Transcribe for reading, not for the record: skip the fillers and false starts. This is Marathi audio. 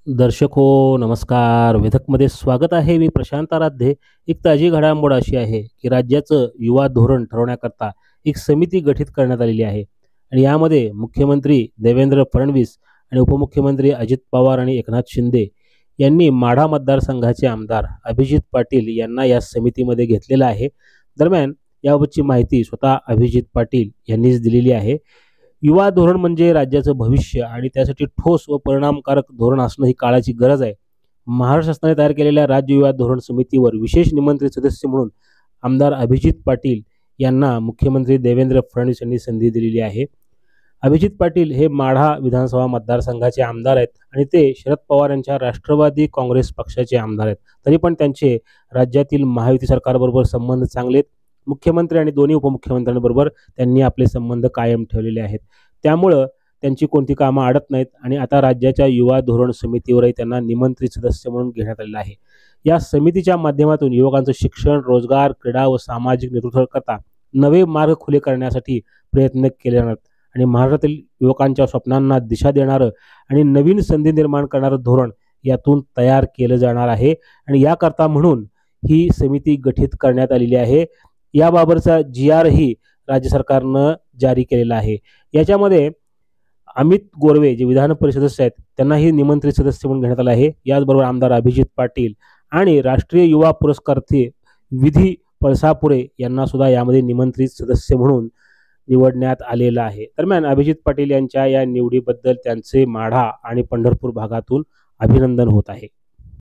दर्शक हो, नमस्कार. वेधकमध्ये स्वागत आहे. मी प्रशांत आराध्य. एक ताजी घडामोड अशी आहे, की राज्याचं युवा धोरण ठरवण्याकरता एक समिती गठीत करण्यात आलेली आहे आणि यामध्ये मुख्यमंत्री देवेंद्र फडणवीस आणि उपमुख्यमंत्री अजित पवार आणि एकनाथ शिंदे यांनी माढा मतदारसंघाचे आमदार अभिजित पाटील यांना या समितीमध्ये घेतलेलं आहे. दरम्यान याबाबतची माहिती स्वतः अभिजित पाटील यांनीच दिलेली आहे. युवा धोरण म्हणजे राज्याचं भविष्य आणि त्यासाठी ठोस व परिणामकारक धोरण असणं ही काळाची गरज आहे. महाराष्ट्र शासनाने तयार केलेल्या राज्य युवा धोरण समितीवर विशेष निमंत्रित सदस्य म्हणून आमदार अभिजित पाटील यांना मुख्यमंत्री देवेंद्र फडणवीस यांनी संधी दिलेली आहे. अभिजित पाटील हे माढा विधानसभा मतदारसंघाचे आमदार आहेत आणि ते शरद पवार यांच्या राष्ट्रवादी काँग्रेस पक्षाचे आमदार आहेत. तरी पण त्यांचे राज्यातील महायुती सरकारबरोबर संबंध चांगले आहेत. मुख्यमंत्री आणि दोन्ही उपमुख्यमंत्र्यांबरोबर त्यांनी आपले संबंध कायम ठेवलेले आहेत. त्यामुळं त्यांची कोणती कामं अडत नाहीत आणि आता राज्याच्या युवा धोरण समितीवरही त्यांना निमंत्रित सदस्य म्हणून घेण्यात आलेलं आहे. या समितीच्या माध्यमातून युवकांचं शिक्षण, रोजगार, क्रीडा व सामाजिक नेतृत्वाकरता नवे मार्ग खुले करण्यासाठी प्रयत्न केले जाणार आणि महाराष्ट्रातील युवकांच्या स्वप्नांना दिशा देणारं आणि नवीन संधी निर्माण करणारं धोरण यातून तयार केलं जाणार आहे आणि याकरता म्हणून ही समिती गठीत करण्यात आलेली आहे. याबाबतचा GR ही राज्य सरकारनं जारी केलेला आहे. याच्यामध्ये अमित गोरवे जे विधान परिषद सदस्य आहेत त्यांनाही निमंत्रित सदस्य म्हणून घेण्यात आलं आहे. याचबरोबर आमदार अभिजित पाटील आणि राष्ट्रीय युवा पुरस्कारार्थी विधी पळसापुरे यांना सुद्धा यामध्ये निमंत्रित सदस्य म्हणून निवडण्यात आलेलं आहे. दरम्यान अभिजित पाटील यांच्या या निवडीबद्दल त्यांचे माढा आणि पंढरपूर भागातून अभिनंदन होत आहे.